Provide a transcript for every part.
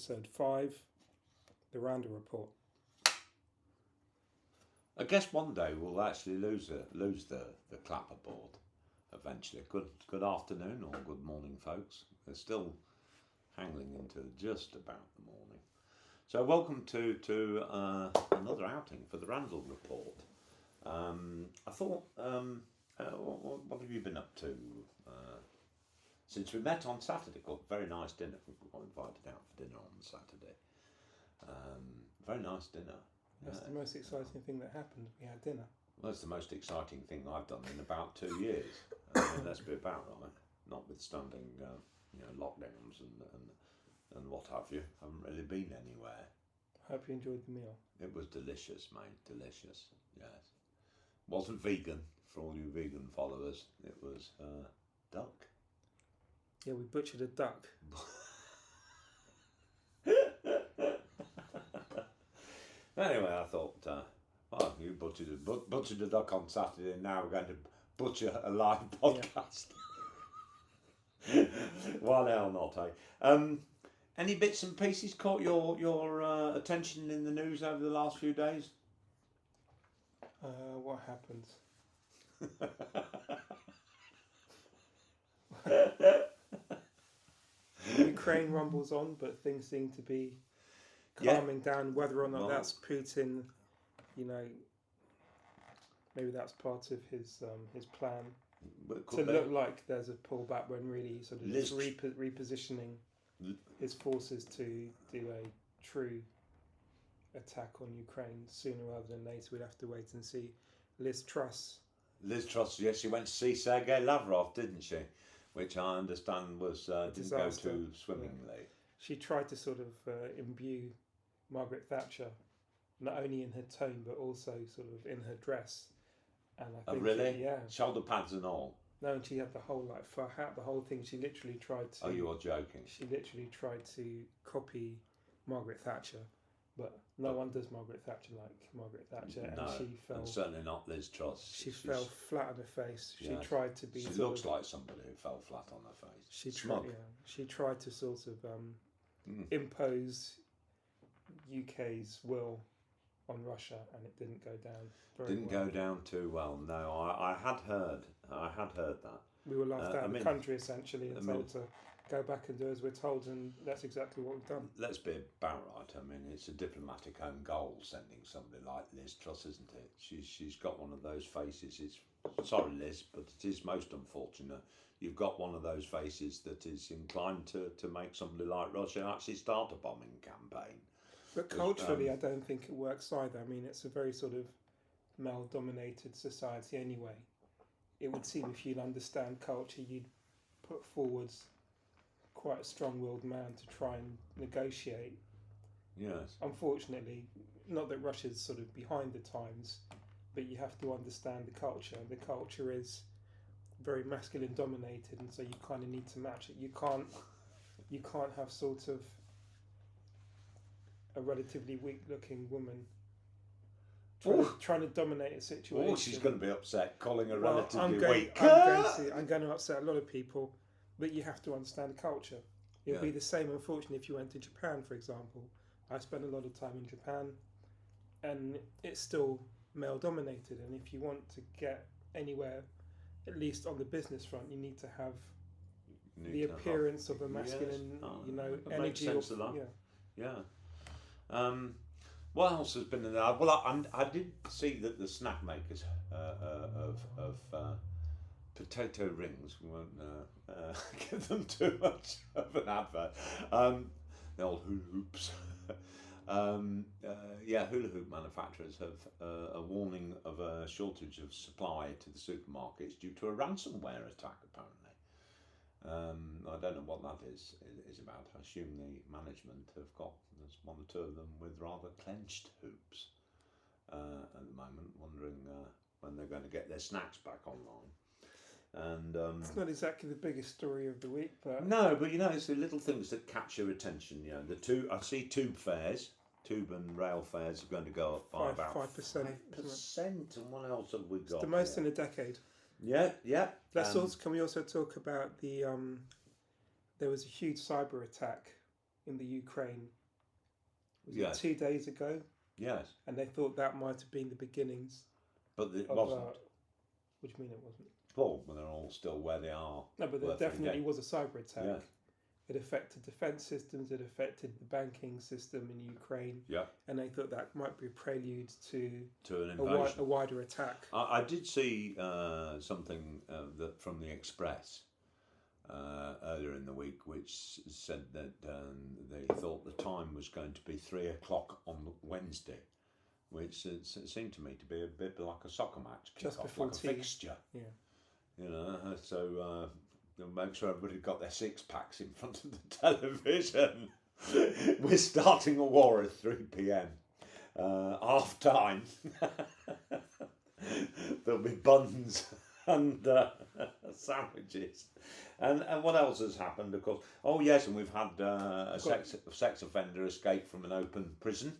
episode 5, the Randall Report. I guess one day we'll actually lose the clapperboard eventually. Good afternoon or good morning, folks. We're still hanging into just about the morning. So welcome to another outing for the Randall Report. I thought, what have you been up to since we met on Saturday? Got a very nice dinner. We got invited out for dinner on Saturday. Very nice dinner. That's the most exciting thing that happened. We had dinner. Well, that's the most exciting thing I've done in about 2 years. Let's be about right, notwithstanding lockdowns and what have you. Haven't really been anywhere. I hope you enjoyed the meal. It was delicious, mate. Delicious. Yes. Wasn't vegan for all you vegan followers. It was duck. Yeah, we butchered a duck. Anyway, I thought, you butchered a duck on Saturday, and now we're going to butcher a live podcast. Yeah. Why the hell not, eh? Any bits and pieces caught your attention in the news over the last few days? What happened? Ukraine rumbles on, but things seem to be calming down. Whether or not that's Putin, maybe that's part of his plan to look like there's a pullback when really sort of just repositioning his forces to do a true attack on Ukraine sooner rather than later. We'd have to wait and see. Liz Truss, yes, she went to see Sergei Lavrov, didn't she? Which I understand was didn't go too swimmingly. Yeah. She tried to sort of imbue Margaret Thatcher, not only in her tone but also sort of in her dress. And I think really? Yeah. Shoulder pads and all. No, and she had the whole fur hat, the whole thing. She literally tried to. Oh, you are joking. She literally tried to copy Margaret Thatcher, but no one does Margaret Thatcher like Margaret Thatcher. No, and she fell. And certainly not Liz Truss. She fell flat on her face. She tried to be. She looks like somebody who fell flat on her face. She tried to sort of impose UK's will on Russia, and it didn't go down go down too well. No, I had heard that. We were laughed out of the country essentially and told to go back and do as we're told, and that's exactly what we've done. Let's be about right. I mean, it's a diplomatic own goal sending somebody like Liz Truss, isn't it? She's got one of those faces. Sorry, Liz, but it is most unfortunate. You've got one of those faces that is inclined to make somebody like Russia actually start a bombing campaign. But culturally, I don't think it works either. I mean, it's a very sort of male-dominated society anyway. It would seem if you'd understand culture, you'd put forwards quite a strong-willed man to try and negotiate. Yes. Unfortunately, not that Russia's sort of behind the times, but you have to understand the culture. The culture is very masculine-dominated, and so you kind of need to match it. You can't have sort of a relatively weak-looking woman trying to dominate a situation. Oh, she's going to be upset calling her relatively weak. I'm going to upset a lot of people, but you have to understand the culture. It'll be the same, unfortunately, if you went to Japan, for example. I spent a lot of time in Japan, and it's still male-dominated. And if you want to get anywhere, at least on the business front, you need to have the appearance of a masculine, energy. What else has been in there? Well, I did see that the snack makers of potato rings, we won't give them too much of an advert, the old hula hoops. Hula hoop manufacturers have a warning of a shortage of supply to the supermarkets due to a ransomware attack, apparently. I don't know what that is about. I assume the management have got, there's one or two of them with rather clenched hoops at the moment, wondering when they're going to get their snacks back online. And it's not exactly the biggest story of the week, but no, but it's the little things that catch your attention. I see tube and rail fares are going to go up by about 5%. And what else have we got? It's the most in a decade. Yeah. Can we also talk about the? There was a huge cyber attack in the Ukraine was it 2 days ago? Yes. And they thought that might have been the beginnings. But it wasn't. What do you mean it wasn't? Well, they're all still where they are. No, but there definitely was a cyber attack. Yes. It affected defence systems, it affected the banking system in Ukraine. Yeah. And they thought that might be a prelude to an invasion. A wider attack. I did see something that from the Express earlier in the week, which said that they thought the time was going to be 3:00 on Wednesday, which seemed to me to be a bit like a soccer match, just before like a fixture. Yeah. You know, so make sure everybody got their 6-packs in front of the television. We're starting a war at 3 p.m. Half time. There'll be buns and sandwiches. And what else has happened, of course? Oh, yes, and we've had a sex offender escape from an open prison.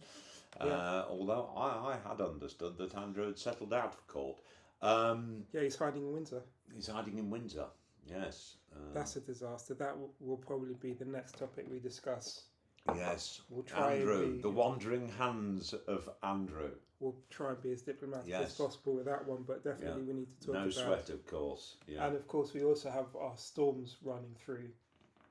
Yeah. Although I had understood that Andrew had settled out of court. Yeah, he's hiding in Windsor. He's hiding in Windsor, yes. That's a disaster. That will probably be the next topic we discuss. Yes, we'll try Andrew, the wandering hands of Andrew. We'll try and be as diplomatic as possible with that one, but definitely we need to talk about... No sweat, of course. Yeah. And of course we also have our storms running through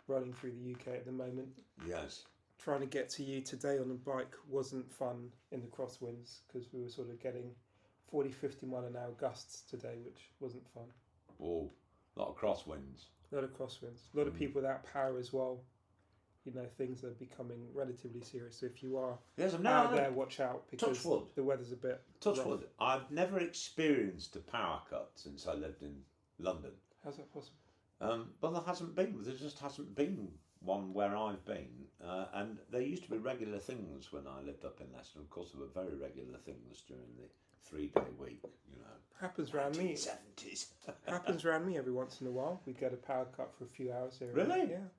the UK at the moment. Yes. Trying to get to you today on a bike wasn't fun in the crosswinds because we were sort of getting 40, 50 mile an hour gusts today, which wasn't fun. Oh, a lot of crosswinds. A lot of crosswinds. A lot of people without power as well. You know, things are becoming relatively serious. So if you are out there, watch out because the weather's a bit rough. Wood. I've never experienced a power cut since I lived in London. How's that possible? Well, there just hasn't been one where I've been. And there used to be regular things when I lived up in Leicester. Of course, there were very regular things during the 3-day week, you know. Happens around me. 70s. Happens around me every once in a while. We get a power cut for a few hours here. Really? Yeah.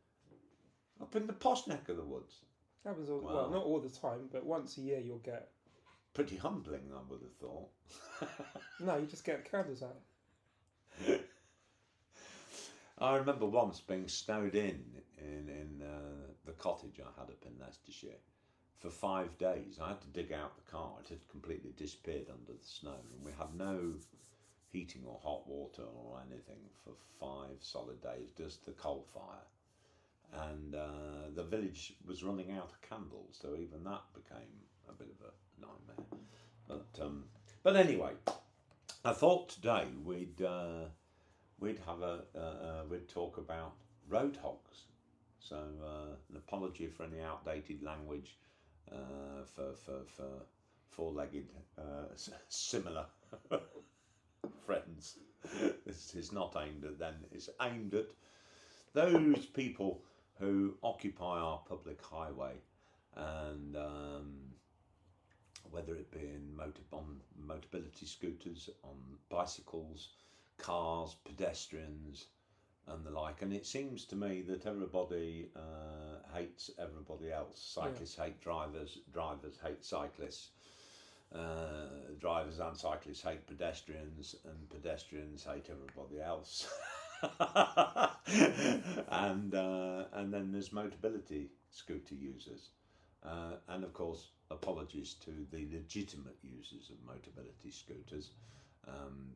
Up in the posh neck of the woods. Happens well, not all the time, but once a year you'll get. Pretty humbling, I would have thought. No, you just get candles out. I remember once being snowed in the cottage I had up in Leicestershire for 5 days. I had to dig out the car. It had completely disappeared under the snow, and we had no heating or hot water or anything for 5 solid days, just the coal fire. And the village was running out of candles, so even that became a bit of a nightmare. But anyway, I thought today we'd talk about road hogs. So an apology for any outdated language for four-legged similar friends. This is not aimed at them. It's aimed at those people who occupy our public highway, and whether it be on mobility scooters, on bicycles, cars, pedestrians, and the like. And it seems to me that everybody hates everybody else. Cyclists hate drivers, drivers hate cyclists, drivers and cyclists hate pedestrians, and pedestrians hate everybody else. And then there's mobility scooter users, and of course apologies to the legitimate users of mobility scooters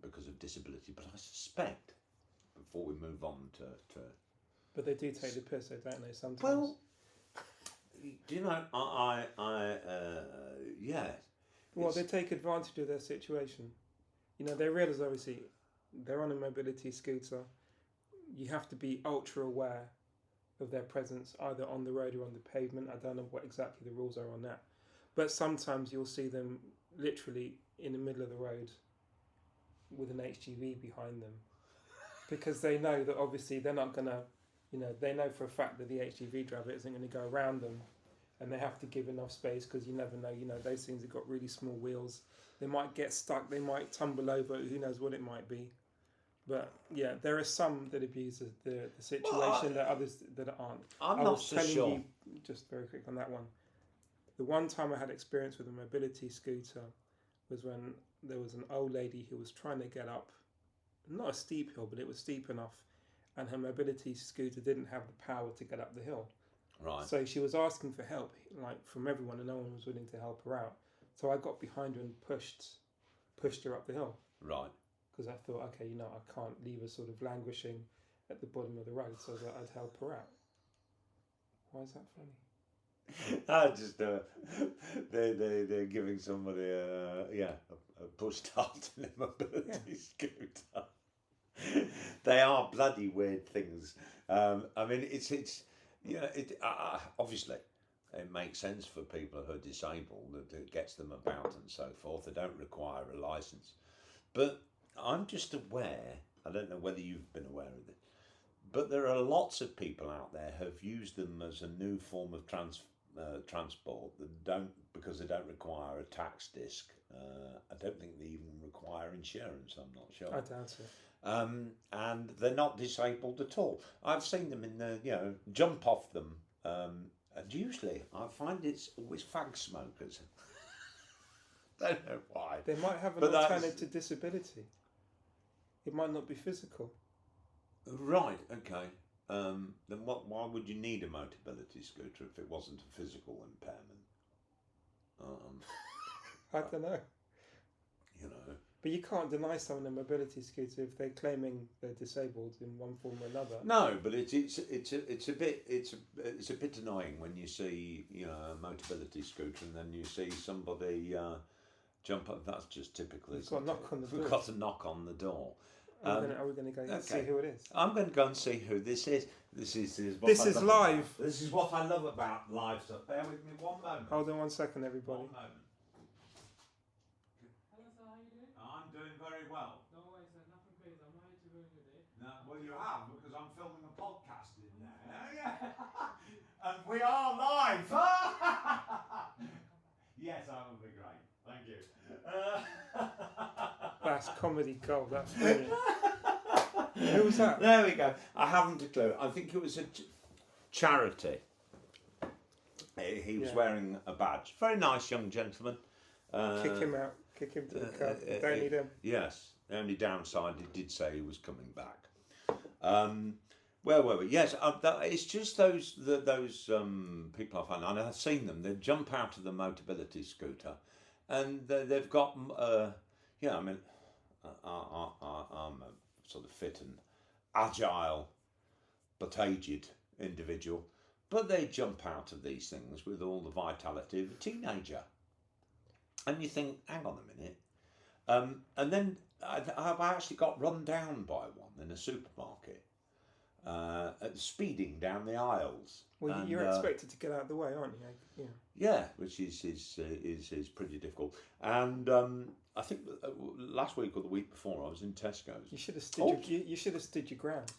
because of disability. But I suspect, before we move on to but they do take the piss, don't they? Sometimes. Well, do you know, yeah. Well, they take advantage of their situation. You know, they realise obviously they're on a mobility scooter. You have to be ultra aware of their presence either on the road or on the pavement. I don't know what exactly the rules are on that. But sometimes you'll see them literally in the middle of the road with an HGV behind them. Because they know that obviously they're not going to, you know, they know for a fact that the HGV driver isn't going to go around them. And they have to give enough space because you never know, you know, those things have got really small wheels. They might get stuck, they might tumble over, who knows what it might be. But yeah, there are some that abuse the situation, that others that aren't. I'm not so sure. You, just very quick on that one. The one time I had experience with a mobility scooter was when there was an old lady who was trying to get up, not a steep hill, but it was steep enough, and her mobility scooter didn't have the power to get up the hill. Right. So she was asking for help, like from everyone, and no one was willing to help her out. So I got behind her and pushed her up the hill. Right. Because I thought, okay, I can't leave her sort of languishing at the bottom of the road, so I'd help her out. Why is that funny? I just they're giving somebody a push start in a mobility scooter. They are bloody weird things. I mean, it's obviously it makes sense for people who are disabled. It gets them about and so forth. They don't require a license. But I'm just aware. I don't know whether you've been aware of this, but there are lots of people out there who've used them as a new form of transport because they don't require a tax disc. I don't think they even require insurance. I'm not sure. I doubt it. And they're not disabled at all. I've seen them in the jump off them, and usually I find it's always fag smokers. Don't know why. They might have an alternative disability. It might not be physical. Right. Okay. Then why would you need a mobility scooter if it wasn't a physical impairment? I don't know. But you can't deny someone a mobility scooter if they're claiming they're disabled in one form or another. No, but it's a bit annoying when you see a mobility scooter and then you see somebody jump up. That's just typical. We've got a knock on the door. We've got a knock on the door. Are we going to go and see who it is? I'm going to go and see who this is. This is live. This is what I love about live stuff. Bear with me one moment. Hold on 1 second, everybody. 1 moment. Hello sir, how you doing? I'm doing very well. No worries sir, nothing crazy. I'm ready to ruin your day. No, well, you have, because I'm filming a podcast in there. And we are live. Yes, that would be great. Thank you. That's comedy gold. That's brilliant. Who was that? There we go. I haven't a clue. I think it was a charity. He was wearing a badge. Very nice young gentleman. Kick him out. Kick him to the curb. Don't need him. Yes. The only downside, he did say he was coming back. Where were we? Yes, it's just those people I find, and I've seen them. They jump out of the mobility scooter, and they've got I mean, I'm a sort of fit and agile, but aged individual, but they jump out of these things with all the vitality of a teenager, and you think, hang on a minute, and then I've actually got run down by one in a supermarket. Speeding down the aisles. Well, you're expected to get out of the way, aren't you? Yeah, which is pretty difficult. And I think last week or the week before, I was in Tesco's. You should have stood. You should have stood your ground.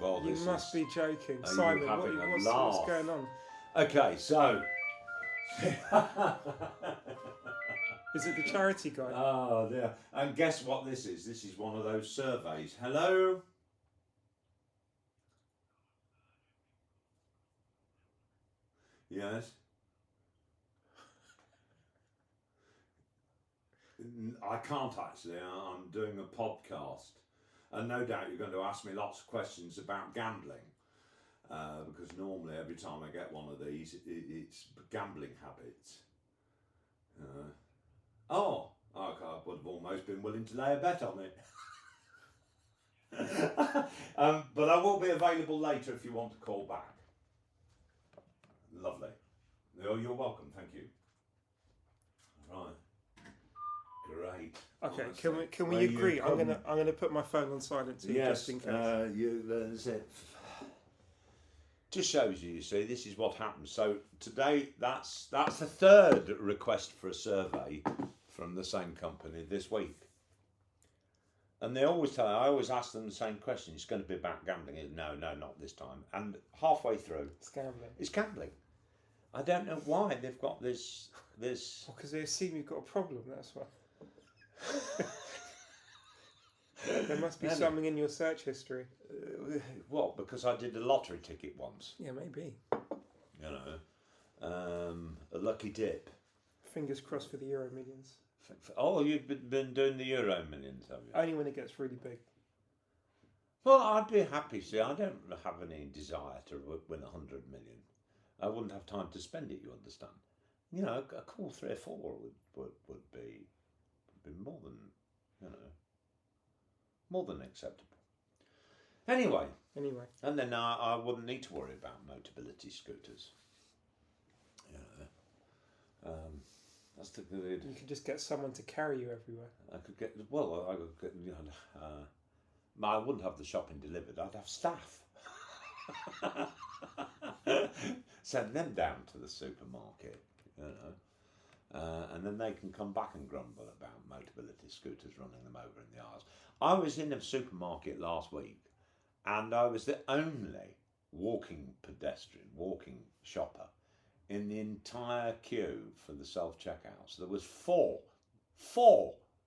Well, you must be joking, are Simon. you having What's going on? Okay, so. Is it the charity guy? Oh, dear. And guess what this is? This is one of those surveys. Hello? Yes? I can't actually. I'm doing a podcast. And no doubt you're going to ask me lots of questions about gambling. Because normally every time I get one of these, it's gambling habits. I would have almost been willing to lay a bet on it. But I will be available later if you want to call back. Lovely. Oh, you're welcome. Thank you. Right. Great. Okay. Honestly. Can we agree? I'm gonna put my phone on silent too, just in case. That's it. Just shows you see, this is what happens. So today, that's the third request for a survey from the same company this week. And they always I always ask them the same question. It's going to be about gambling. No, not this time. And halfway through, It's gambling. I don't know why they've got this. Because they assume you've got a problem. That's why. There must be something in your search history. What? Because I did a lottery ticket once. Yeah, maybe. A lucky dip. Fingers crossed for the Euro Millions. Oh, you've been doing the Euro Millions, have you? Only when it gets really big. Well, I'd be happy. See, I don't have any desire to win 100 million. I wouldn't have time to spend it. You understand? You know, a cool 3 or 4 would be more than, more than acceptable. Anyway, and then I wouldn't need to worry about Motability scooters. That's the good. You could just get someone to carry you everywhere. I could get. Well, I could get. I wouldn't have the shopping delivered. I'd have staff. Send them down to the supermarket, and then they can come back and grumble about Motability scooters running them over in the aisles. I was in a supermarket last week, and I was the only walking shopper in the entire queue for the self-checkouts. There was four,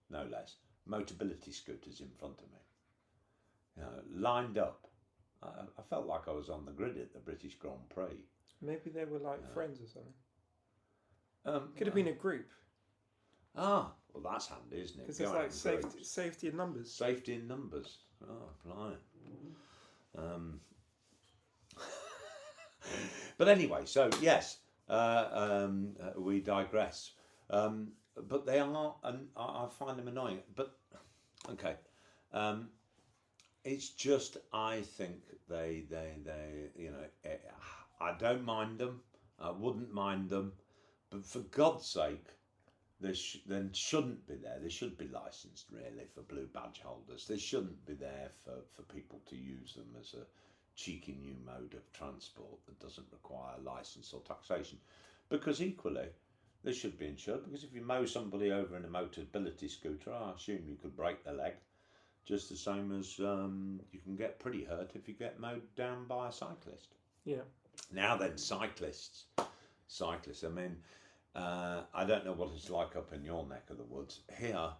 no less, Motability scooters in front of me, lined up. I felt like I was on the grid at the British Grand Prix. Maybe they were like friends or something. Could have been a group. Well, that's handy, isn't it? Because it's like safety in numbers. Safety in numbers. Oh, blimey. But anyway, so yes, we digress. But they are, and I find them annoying. But okay, it's just I think they I don't mind them. I wouldn't mind them, but for God's sake, they shouldn't be there. They should be licensed really for blue badge holders. They shouldn't be there for people to use them as a cheeky new mode of transport that doesn't require license or taxation. Because equally, they should be insured. Because if you mow somebody over in a Motability scooter, I assume you could break their leg, just the same as you can get pretty hurt if you get mowed down by a cyclist. Yeah. Now then, cyclists. I mean, I don't know what it's like up in your neck of the woods. Here,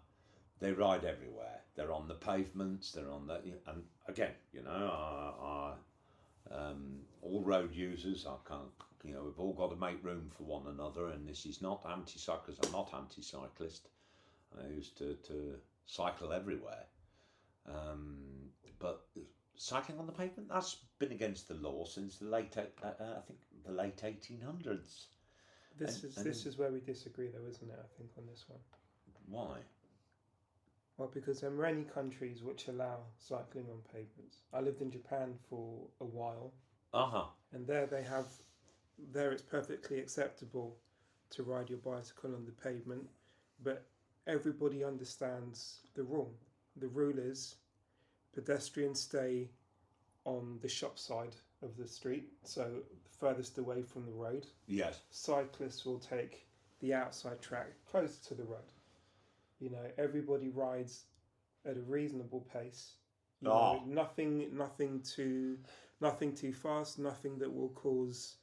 they ride everywhere. They're on the pavements. They're on the, and again, all road users. I can't, we've all got to make room for one another. And this is not anti-cyclist. I'm not anti-cyclist. I used to cycle everywhere, but cycling on the pavement, that's been against the law since the late 1800s. This is where we disagree, though, isn't it? I think on this one. Why? Well, because there are many countries which allow cycling on pavements. I lived in Japan for a while, and there it's perfectly acceptable to ride your bicycle on the pavement, but everybody understands the rule. The rule is pedestrians stay on the shop side of the street, so furthest away from the road. Yes. Cyclists will take the outside track close to the road. Everybody rides at a reasonable pace. Nothing too fast. Nothing that will cause,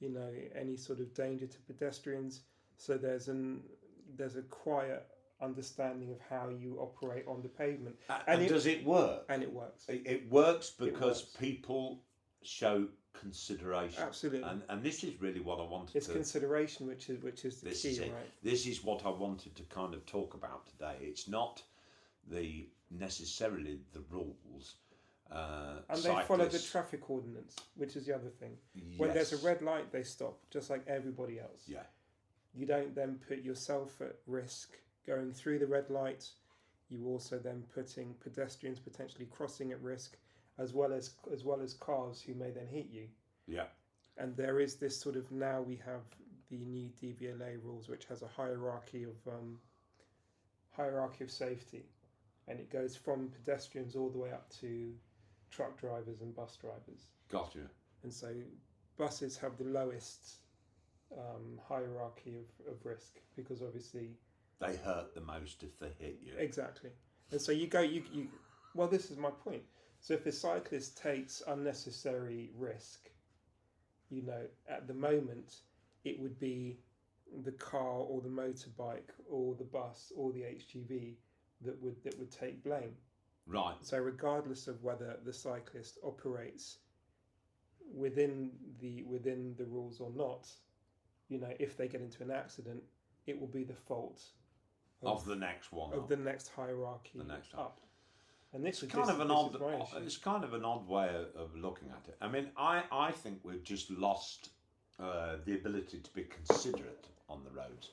any sort of danger to pedestrians. So there's a quiet understanding of how you operate on the pavement. And does it work? And it works. It works because people show consideration. Absolutely. And this is really what I wanted It's consideration which is the key, right? This is what I wanted to kind of talk about today. It's not necessarily the rules. And they follow the traffic ordinance, which is the other thing. Yes. When there's a red light, they stop, just like everybody else. Yeah. You don't then put yourself at risk going through the red light. You also then putting pedestrians potentially crossing at risk, as well as cars who may then hit you. Yeah. And there is this sort of, now we have the new DVLA rules, which has a hierarchy of safety, and it goes from pedestrians all the way up to truck drivers and bus drivers. Gotcha. And so buses have the lowest hierarchy of risk, because obviously they hurt the most if they hit you. Exactly. And so you well, this is my point. So if a cyclist takes unnecessary risk, at the moment it would be the car or the motorbike or the bus or the HGV that would take blame. Right. So regardless of whether the cyclist operates within the rules or not, if they get into an accident, it will be the fault of the next one. Of the next hierarchy up. And this It's kind of an odd way of looking at it. I mean, I think we've just lost the ability to be considerate on the roads.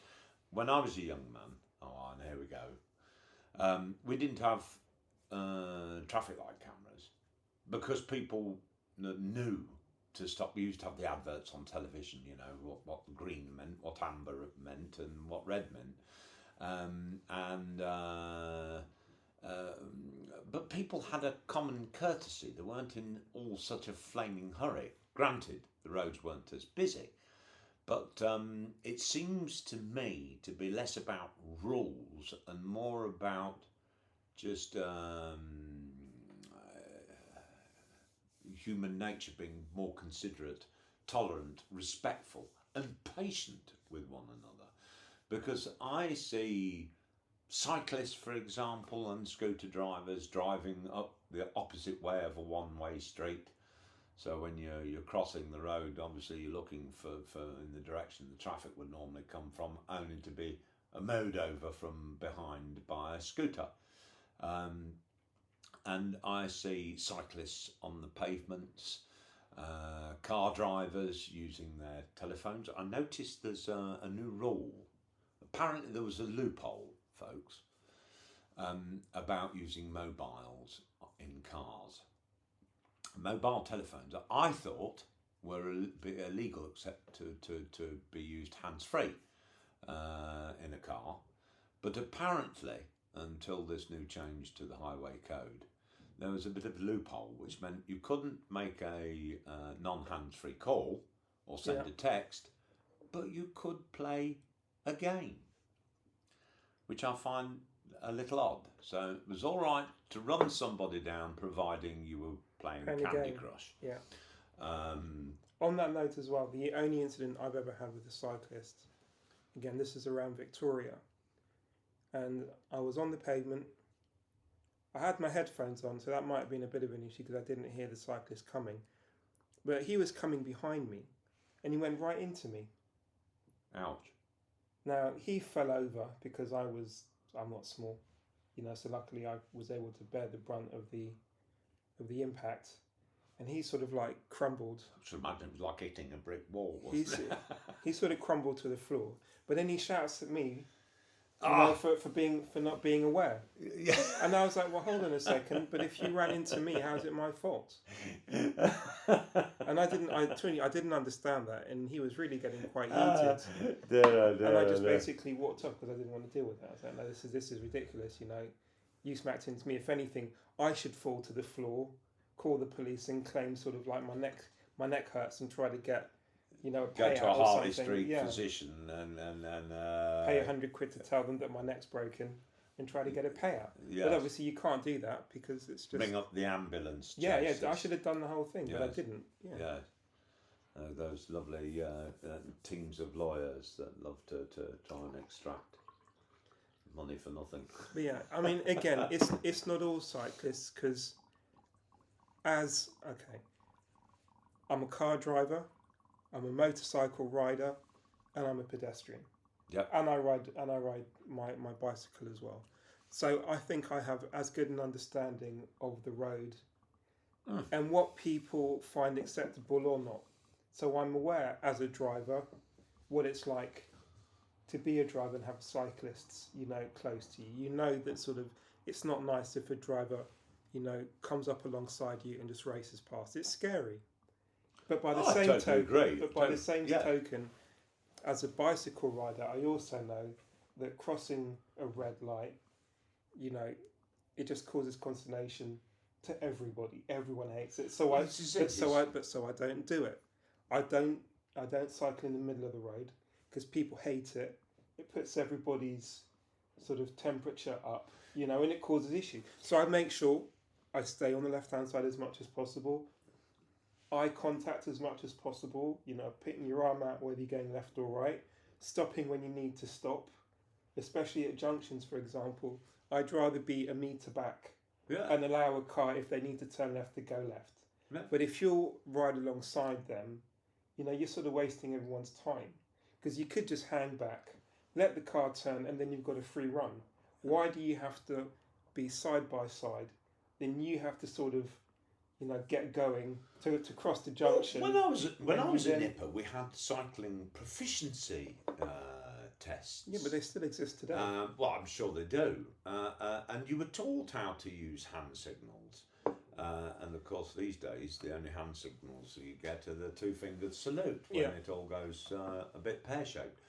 When I was a young man, and here we go, we didn't have traffic light cameras because people knew to stop. We used to have the adverts on television, you know, what green meant, what amber meant, and what red meant. But people had a common courtesy. They weren't in all such a flaming hurry. Granted, the roads weren't as busy, but it seems to me to be less about rules and more about just human nature being more considerate, tolerant, respectful, and patient with one another. Because I see cyclists, for example, and scooter drivers driving up the opposite way of a one-way street. So when you're crossing the road, obviously you're looking for in the direction the traffic would normally come from, only to be mowed over from behind by a scooter. And I see cyclists on the pavements, car drivers using their telephones. I noticed there's a new rule. Apparently there was a loophole, folks, about using mobiles in cars. Mobile telephones, I thought, were illegal except to be used hands-free in a car. But apparently, until this new change to the highway code, there was a bit of a loophole, which meant you couldn't make a non-hands-free call or send a text, but you could play a game, which I find a little odd. So it was all right to run somebody down, providing you were playing Candy Crush. Yeah. On that note as well, the only incident I've ever had with a cyclist, again, this is around Victoria, and I was on the pavement. I had my headphones on, so that might have been a bit of an issue because I didn't hear the cyclist coming. But he was coming behind me, and he went right into me. Ouch. Now, he fell over because I'm not small, you know, so luckily I was able to bear the brunt of the impact, and he sort of like crumbled. I should imagine it was like hitting a brick wall, wasn't it? He sort of crumbled to the floor, but then he shouts at me, you know, for not being aware. Yeah. And I was like, well, hold on a second, but if you ran into me, how's it my fault? And I didn't understand that, and he was really getting quite heated. And I just basically walked off because I didn't want to deal with that. I was like, no, this is ridiculous, you know. You smacked into me. If anything, I should fall to the floor, call the police, and claim sort of like my neck hurts, and try to get, you know, a go payout to a or Harley something. Street physician and pay £100 to tell them that my neck's broken and try to get a payout. Yes. But obviously you can't do that because it's just bring up the ambulance. Yeah, I should have done the whole thing, but I didn't. Yeah. Those lovely teams of lawyers that love to try and extract money for nothing. But yeah, I mean, again, it's not all cyclists because I'm a car driver, I'm a motorcycle rider, and I'm a pedestrian. Yeah. And I ride my bicycle as well. So I think I have as good an understanding of the road and what people find acceptable or not. So I'm aware as a driver what it's like to be a driver and have cyclists, you know, close to you. You know that sort of it's not nice if a driver, you know, comes up alongside you and just races past. It's scary. But by the same token, as a bicycle rider, I also know that crossing a red light, you know, it just causes consternation to everybody. Everyone hates it. So I don't do it. I don't cycle in the middle of the road because people hate it. It puts everybody's sort of temperature up, you know, and it causes issue. So I make sure I stay on the left-hand side as much as possible. Eye contact as much as possible, you know, putting your arm out whether you're going left or right, stopping when you need to stop, especially at junctions, for example. I'd rather be a metre back and allow a car, if they need to turn left, to go left. Yeah. But if you're right alongside them, you know, you're sort of wasting everyone's time because you could just hang back, let the car turn, and then you've got a free run. Why do you have to be side by side then you have to sort of, get going to cross the junction. When I was in Nipper, we had cycling proficiency tests. Yeah, but they still exist today. Well, I'm sure they do. And you were taught how to use hand signals. And of course, these days, the only hand signals you get are the two-fingered salute when it all goes a bit pear-shaped.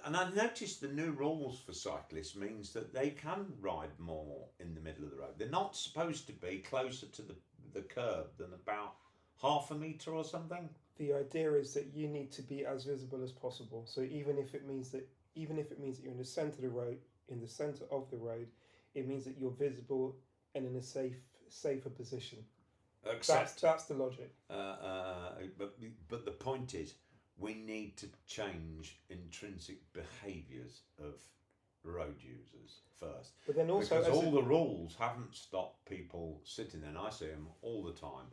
And I've noticed the new rules for cyclists means that they can ride more in the middle of the road. They're not supposed to be closer to the curb than about half a metre or something. The idea is that you need to be as visible as possible. So even if it means that you're in the centre of the road, it means that you're visible and in a safer position. Except that's the logic. But the point is, we need to change intrinsic behaviours of road users first. But then also, because all the rules haven't stopped people sitting there, and I see them all the time,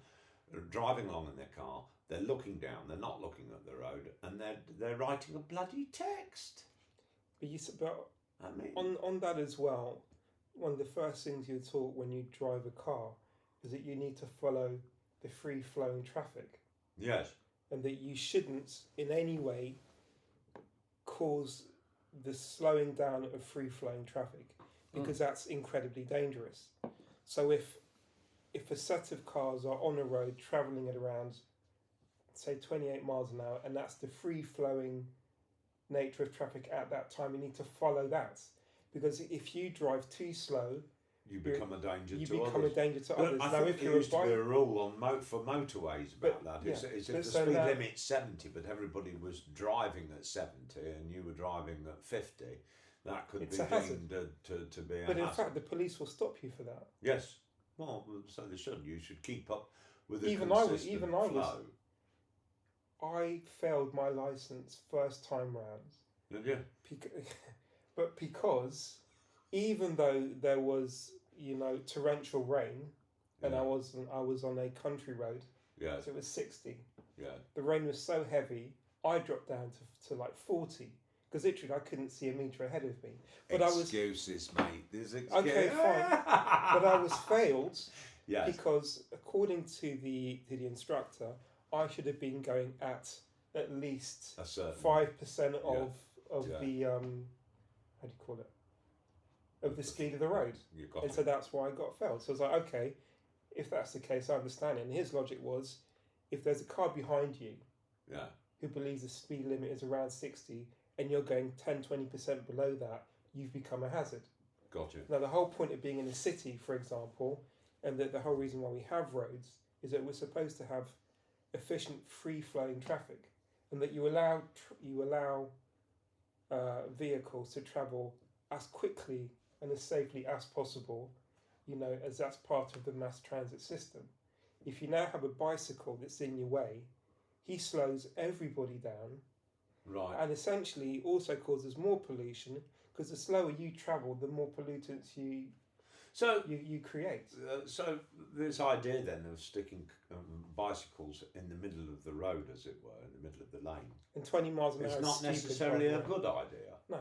driving along in their car, they're looking down, they're not looking at the road, and they're writing a bloody text. But on that as well, one of the first things you're taught when you drive a car is that you need to follow the free-flowing traffic. Yes. And that you shouldn't in any way cause the slowing down of free-flowing traffic, because that's incredibly dangerous. So if a set of cars are on a road travelling at around, say, 28 miles an hour, and that's the free-flowing nature of traffic at that time, you need to follow that. Because if you drive too slow, you become a danger to others. You become a danger to others. I think there used to be a rule for motorways about that. Is if the speed limit's 70, but everybody was driving at 70 and you were driving at 50, that could be deemed to be a hazard. But in fact, the police will stop you for that. Yes. Well, so they should. You should keep up with the consistent flow. I failed my licence first time round. Did you? But because even though there was, torrential rain, and I was on a country road, so it was 60. Yeah. The rain was so heavy, I dropped down to like 40, because literally I couldn't see a metre ahead of me. But excuses, mate. There's excuses. Okay, fine. But I was failed because according to the instructor, I should have been going at least 5% of the how do you call it? Of the speed of the road. So that's why I got failed. So I was like, okay, if that's the case, I understand it. And his logic was, if there's a car behind you who believes the speed limit is around 60 and you're going 10-20% below that, you've become a hazard. Gotcha. Now, the whole point of being in a city, for example, and the whole reason why we have roads, is that we're supposed to have efficient, free-flowing traffic, and that you allow vehicles to travel as quickly and as safely as possible, as that's part of the mass transit system. If you now have a bicycle that's in your way, he slows everybody down, right, and essentially also causes more pollution, because the slower you travel, the more pollutants you create. So this idea then of sticking bicycles in the middle of the road, as it were, in the middle of the lane, and 20 miles an hour, it's not necessarily a good idea. No,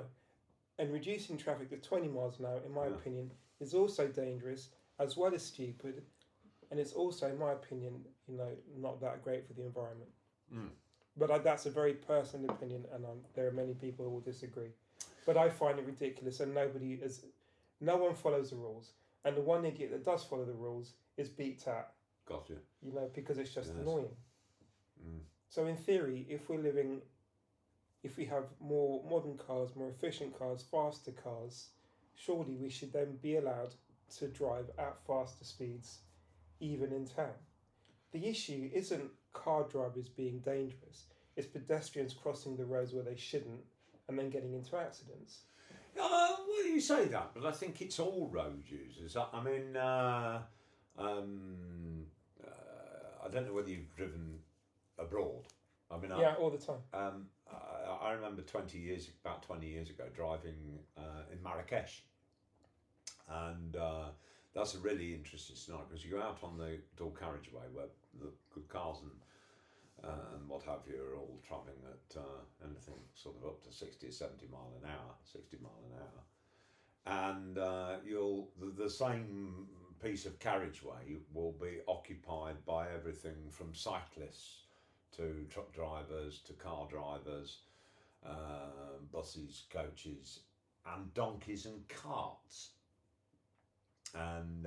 and reducing traffic to 20 miles an hour, in my opinion, is also dangerous as well as stupid, and it's also, in my opinion, not that great for the environment. But that's a very personal opinion, and there are many people who will disagree. But I find it ridiculous, and no one follows the rules. And the one idiot that does follow the rules is beat at. Gotcha. Because it's just annoying. So in theory, if we have more modern cars, more efficient cars, faster cars, surely we should then be allowed to drive at faster speeds, even in town. The issue isn't car drivers being dangerous, it's pedestrians crossing the roads where they shouldn't and then getting into accidents. Well, you say that, but I think it's all road users. I mean, I don't know whether you've driven abroad. I mean, all the time. I remember about 20 years ago, driving in Marrakesh, and that's a really interesting scenario, because you go out on the dual carriageway where the good cars and what have you are all travelling at anything sort of up to 60 or 70 mile an hour, and the same piece of carriageway will be occupied by everything from cyclists to truck drivers to car drivers, buses, coaches, and donkeys and carts. And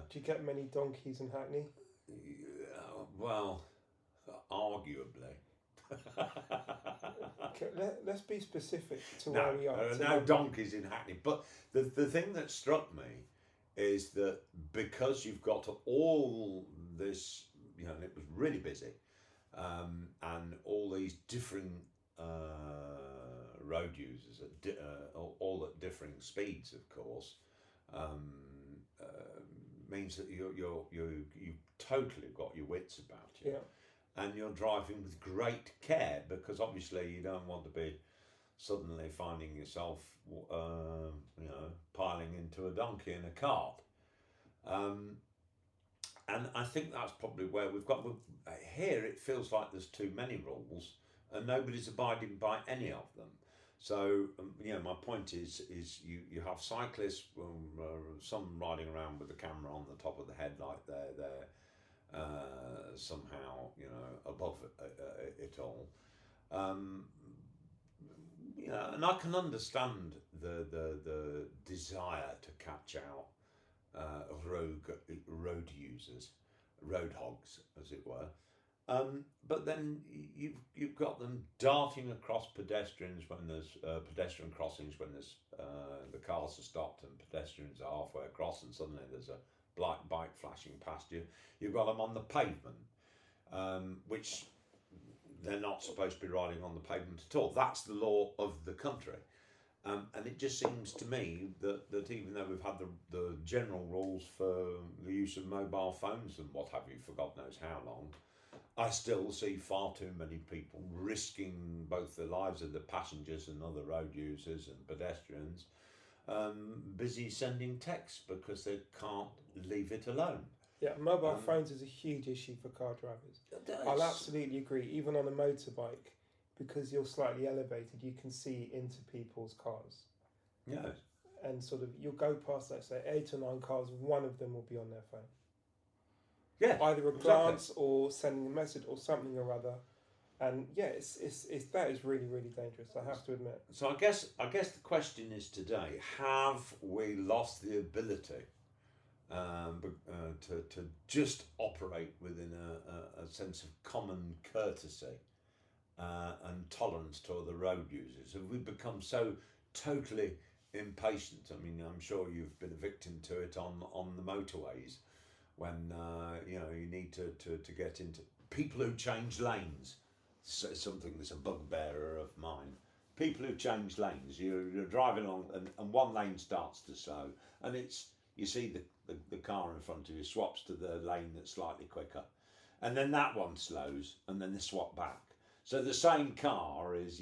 do you get many donkeys in Hackney? Well, arguably. Okay, let's be specific to where we are. There are no donkeys in Hackney. But the thing that struck me is that because you've got all this, it was really busy, and all these different road users all at differing speeds, of course, means that you've totally got your wits about you. Yeah. And you're driving with great care, because obviously you don't want to be suddenly finding yourself, piling into a donkey in a cart. And I think that's probably where we've got. Here it feels like there's too many rules and nobody's abiding by any of them. So, my point is you have cyclists, some riding around with the camera on the top of the head like they're somehow, above it all. And I can understand the desire to catch out road users, road hogs, as it were. But then you've got them darting across pedestrians when there's pedestrian crossings, when there's the cars are stopped and pedestrians are halfway across, and suddenly there's a black bike flashing past you. You've got them on the pavement, which they're not supposed to be riding on the pavement at all. That's the law of the country. And it just seems to me that even though we've had the general rules for the use of mobile phones and what have you for God knows how long, I still see far too many people risking both the lives of the passengers and other road users and pedestrians, busy sending texts because they can't leave it alone. Yeah, mobile phones is a huge issue for car drivers. I'll absolutely agree. Even on a motorbike, because you're slightly elevated, you can see into people's cars. Yeah. And sort of, you'll go past, let's say, 8 or 9 cars, one of them will be on their phone. Yeah. Either a glance or sending a message or something or other. And yeah, it's that is really, really dangerous, I have to admit. So I guess the question is today, have we lost the ability to just operate within a sense of common courtesy and tolerance to other road users? Have we become so totally impatient? I mean, I'm sure you've been a victim to it on the motorways when you need to get into people who change lanes. So something that's a bugbearer of mine. People who change lanes. You're driving along and one lane starts to slow, and you see the car in front of you swaps to the lane that's slightly quicker, and then that one slows, and then they swap back. So the same car is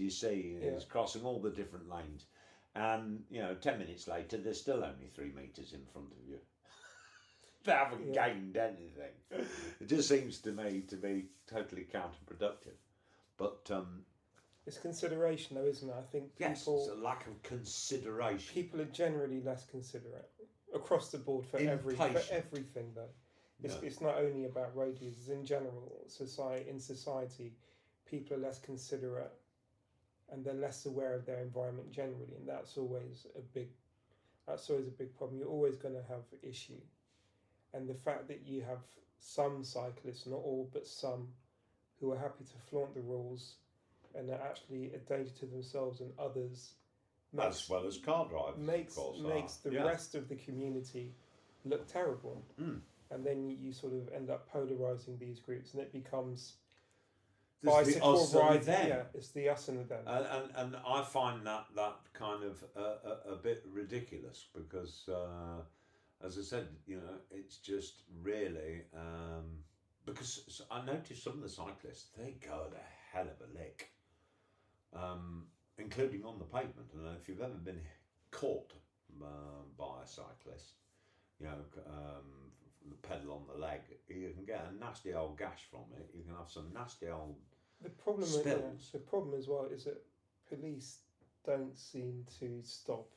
crossing all the different lanes, and 10 minutes later they're still only 3 meters in front of you. They haven't gained anything. It just seems to me to be totally counterproductive. But it's consideration, though, isn't it? I think it's a lack of consideration. People are generally less considerate across the board for everything, though. It's not only about road users in general. In society, people are less considerate, and they're less aware of their environment generally, and that's always a big problem. You're always going to have issue, and the fact that you have some cyclists, not all, but some, who are happy to flaunt the rules and are actually a danger to themselves and others, as well as car drivers, makes the rest of the community look terrible. And then you sort of end up polarising these groups, and it becomes bicycle ride. Yeah, it's the us and the them. And I find that kind of a bit ridiculous because, as I said, it's just really. Because I noticed some of the cyclists, they go the hell of a lick, including on the pavement. And if you've ever been caught by a cyclist, the pedal on the leg, you can get a nasty old gash from it. You can have some nasty old spills. The problem as well is that police don't seem to stop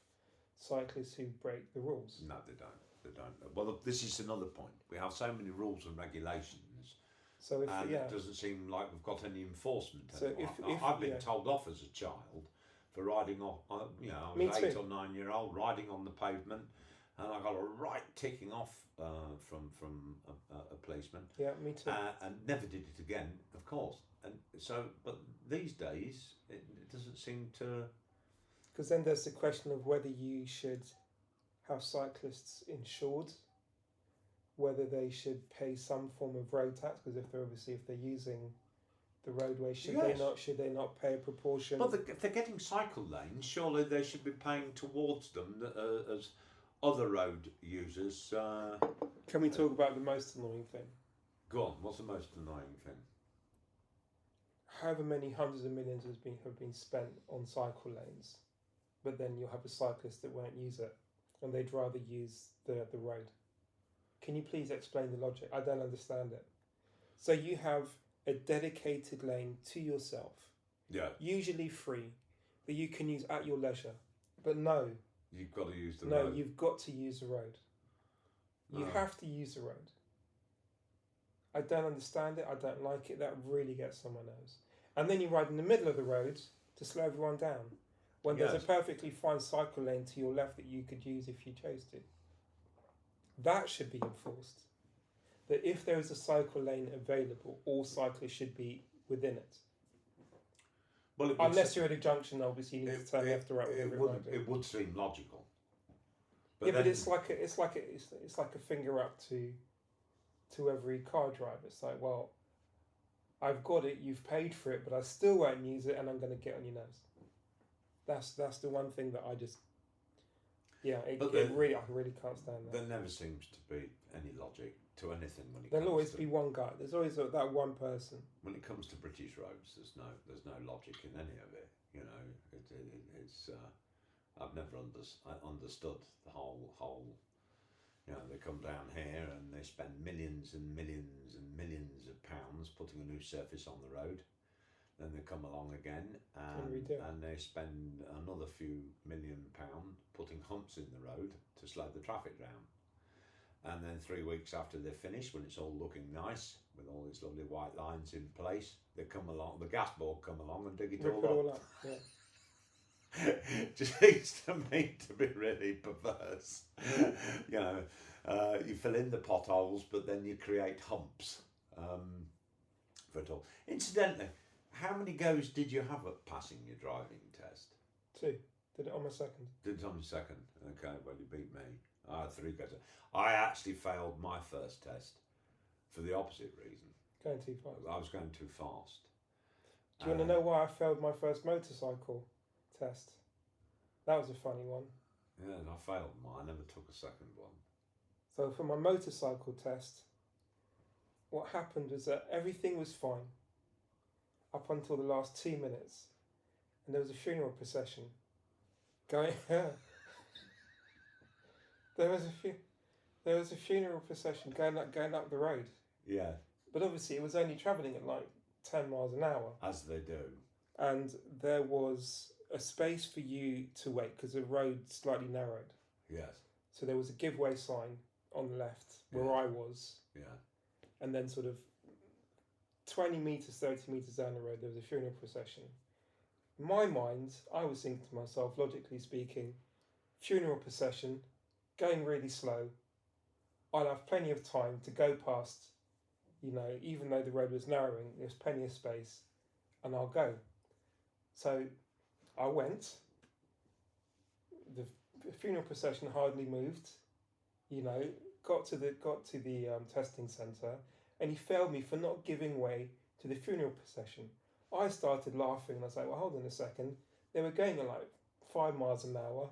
cyclists who break the rules. No, they don't. They don't. Well, this is another point. We have so many rules and regulations, So if and it doesn't seem like we've got any enforcement So anymore. I've been told off as a child for riding off. I was 8 or 9 year old riding on the pavement, and I got a right ticking off from a policeman. Yeah, me too. And never did it again, of course. And so, but these days it doesn't seem to. Because then there's the question of whether you should have cyclists insured, whether they should pay some form of road tax, because if they're using the roadway, should they not pay a proportion? Well, if they're getting cycle lanes, surely they should be paying towards them as other road users. Can we talk about the most annoying thing? Go on. What's the most annoying thing? However many hundreds of millions have been spent on cycle lanes, but then you'll have a cyclist that won't use it, and they'd rather use the road. Can you please explain the logic? I don't understand it. So you have a dedicated lane to yourself, usually free, that you can use at your leisure. But no, you've got to use the road. road. No, you've got to use the road. You have to use the road. I don't understand it. I don't like it. That really gets someone else. And then you ride in the middle of the road to slow everyone down, when there's a perfectly fine cycle lane to your left that you could use if you chose to. That should be enforced. That if there is a cycle lane available, all cyclists should be within it. Well, unless you're at a junction, obviously you need to turn left or right. It would seem logical. But it's like a finger up to every car driver. It's like, well, I've got it, you've paid for it, but I still won't use it, and I'm going to get on your nose. That's the one thing that I just. Yeah, I really can't stand that. There never seems to be any logic to anything when it There'll comes always to, be one guy. There's always that one person. When it comes to British roads, there's no logic in any of it. You know, it's I've never understood the whole. You know, they come down here and they spend millions and millions and millions of pounds putting a new surface on the road. Then they come along again and they spend another few £1 million putting humps in the road to slow the traffic down. And then 3 weeks after they're finished, when it's all looking nice with all these lovely white lines in place, they come along, the gas board come along and dig it all up. Yeah. Just seems to me to be really perverse. You know, you fill in the potholes, but then you create humps for it all. Incidentally, how many goes did you have at passing your driving test? 2. Did it on my second. Did it on your second? Okay, well you beat me. I had 3 goes. I actually failed my first test for the opposite reason. Going too fast. I was going too fast. Do you want to know why I failed my first motorcycle test? That was a funny one. Yeah, I failed mine. I never took a second one. So for my motorcycle test, what happened was that everything was fine up until the last 2 minutes, and there was a funeral procession going. There was a funeral procession going up the road. Yeah. But obviously, it was only travelling at like 10 miles an hour. As they do. And there was a space for you to wait because the road slightly narrowed. Yes. So there was a giveaway sign on the left where I was. Yeah. And then sort of 20 metres, 30 metres down the road, there was a funeral procession. In my mind, I was thinking to myself, logically speaking, funeral procession, going really slow. I'll have plenty of time to go past, you know, even though the road was narrowing, there's plenty of space, and I'll go. So I went. The funeral procession hardly moved, you know, got to the testing centre, and he failed me for not giving way to the funeral procession. I started laughing, and I was like, well, hold on a second. They were going at like 5 miles an hour.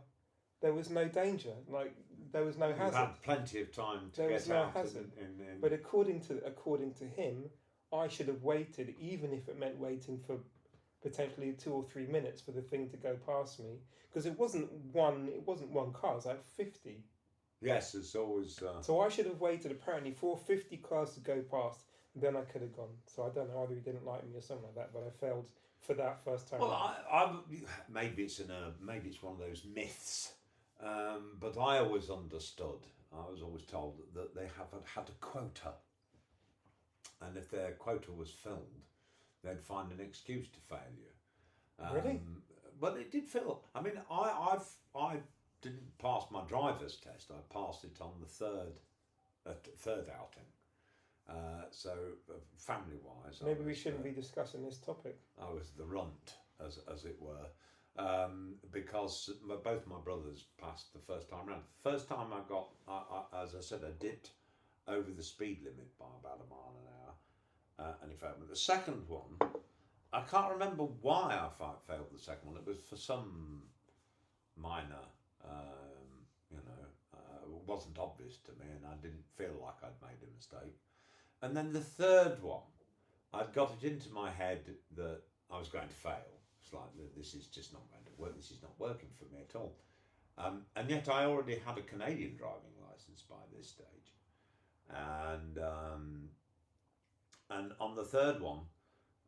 There was no danger, like there was no hazard. You had plenty of time to get out. In... But according to him, I should have waited, even if it meant waiting for potentially 2 or 3 minutes for the thing to go past me, because it wasn't one car. It was like 50. Yes, it's always. So I should have waited apparently for 50 cars to go past, and then I could have gone. So I don't know, either he didn't like me or something like that, but I failed for that first time. Well, maybe it's one of those myths But I always understood, I was always told that they had a quota. And if their quota was filled, they'd find an excuse to fail you. Really? Well, it did fill. I mean, I didn't pass my driver's test. I passed it on the third outing. So family-wise, Maybe we shouldn't be discussing this topic. I was the runt, as it were, because both my brothers passed the first time round. The first time I got, as I said, I dipped over the speed limit by about a mile an hour, and he failed me. The second one, I can't remember why I failed the second one. It was for some minor, it wasn't obvious to me, and I didn't feel like I'd made a mistake. And then the third one, I'd got it into my head that I was going to fail. It's like, this is just not going to work. This is not working for me at all. And yet I already had a Canadian driving licence by this stage. And on the third one,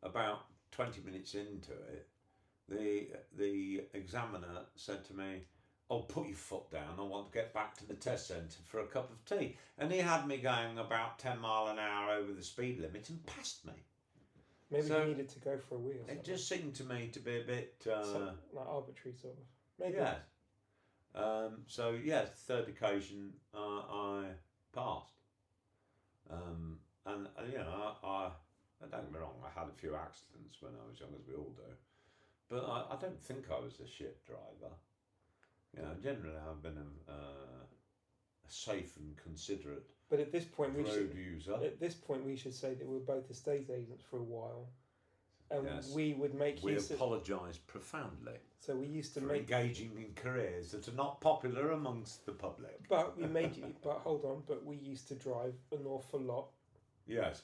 about 20 minutes into it, the examiner said to me, "Oh, put your foot down. I want to get back to the test centre for a cup of tea." And he had me going about 10 mile an hour over the speed limit and passed me. Maybe So you needed to go for a wee or something. It just seemed to me to be a bit... like arbitrary, sort of. Maybe. Yeah. So, yes, third occasion I passed. And, I don't get me wrong, I had a few accidents when I was young, as we all do. But I don't think I was a shit driver. Generally I've been a safe and considerate But at this point, road user. At this point, we should say that we're both estate agents for a while, and Yes. we would make We use of. apologise profoundly So we used to for make. engaging in careers that are not popular amongst the public. But we made you. But hold on. But we used to drive an awful lot. Yes.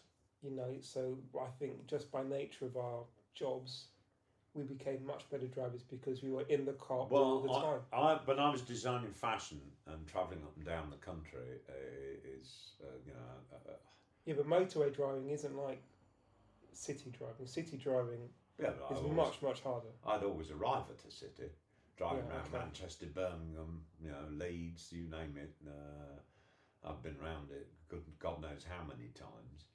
So I think just by nature of our jobs, we became much better drivers because we were in the car all the time. When I was designing fashion and travelling up and down the country, Yeah, but motorway driving isn't like city driving. City driving is much harder. I'd always arrive at a city, driving Yeah, around okay. Manchester, Birmingham, Leeds, you name it. I've been around it, God knows how many times.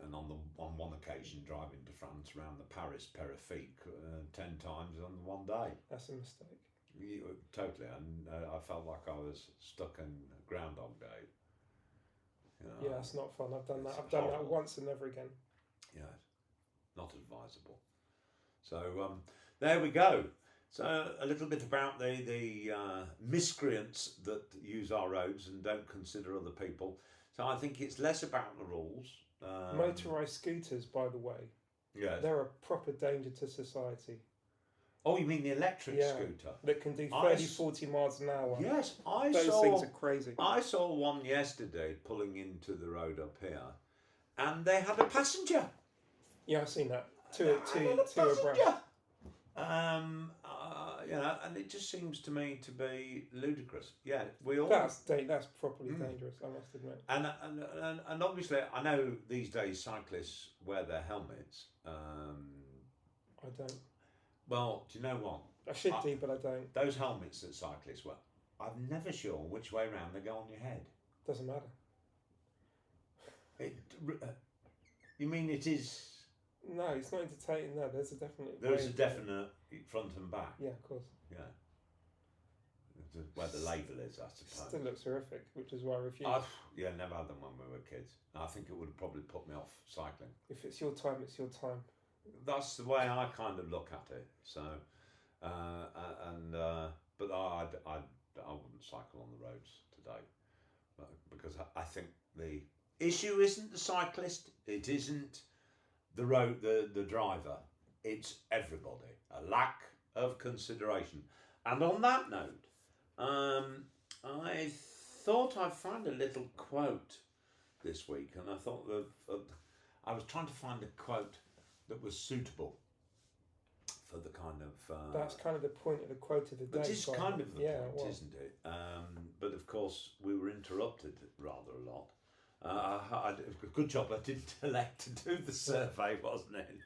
And on one occasion, driving to France around the Paris Périphérique 10 times on one day. That's a mistake. Totally, and I felt like I was stuck in Groundhog Day. Yeah, that's not fun. I've done that. It's I've done that horrible. once and never again. Yeah, not advisable. So there we go. So a little bit about the miscreants that use our roads and don't consider other people. So I think it's less about the rules. Motorised scooters, by the way, Yes. they're a proper danger to society. Oh, you mean the electric scooter? That can do 30, 40 miles an hour. Yes, Those things are crazy. I saw one yesterday pulling into the road up here, and they had a passenger. Yeah, I've seen that. Two They had a abreast. passenger. And it just seems to me to be ludicrous. Yeah, we all. That's properly dangerous, I must admit. And obviously, I know these days cyclists wear their helmets. I don't. Well, do you know what? I should do, but I don't. Those helmets that cyclists wear, I'm never sure which way round they go on your head. Doesn't matter. You mean it is? No, it's not entertaining. No, there's a definite. There is way a of- definite front and back. Yeah, of course. Yeah. Where the label is, I suppose. Still looks horrific, which is why I refuse. Never had them when we were kids. I think it would have probably put me off cycling. If it's your time, it's your time. That's the way I kind of look at it. So, but I wouldn't cycle on the roads today, because I think the issue isn't the cyclist. It isn't the road, the driver. It's everybody. A lack of consideration. And on that note, I thought I'd find a little quote this week, and I thought that I was trying to find a quote that was suitable for the kind of... That's kind of the point of the quote of the day. It is kind of the point, well, isn't it? But of course, we were interrupted rather a lot. I did a good job I didn't elect to do the survey, wasn't it?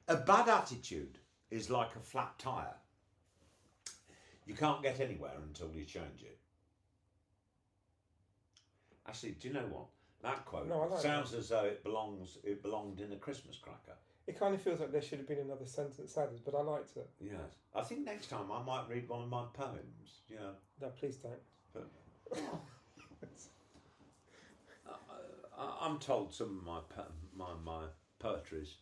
A bad attitude is like a flat tyre. You can't get anywhere until you change it. Actually, do you know what? That quote sounds as though it belonged in a Christmas cracker. It kind of feels like there should have been another sentence added, but I liked it. Yes. I think next time I might read one of my poems, you know. No, please don't. But, I'm told some of my poetry's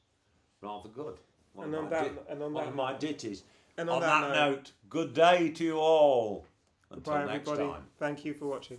rather good. One of my ditties. And on that note, good day to you all. Until next time. Thank you for watching.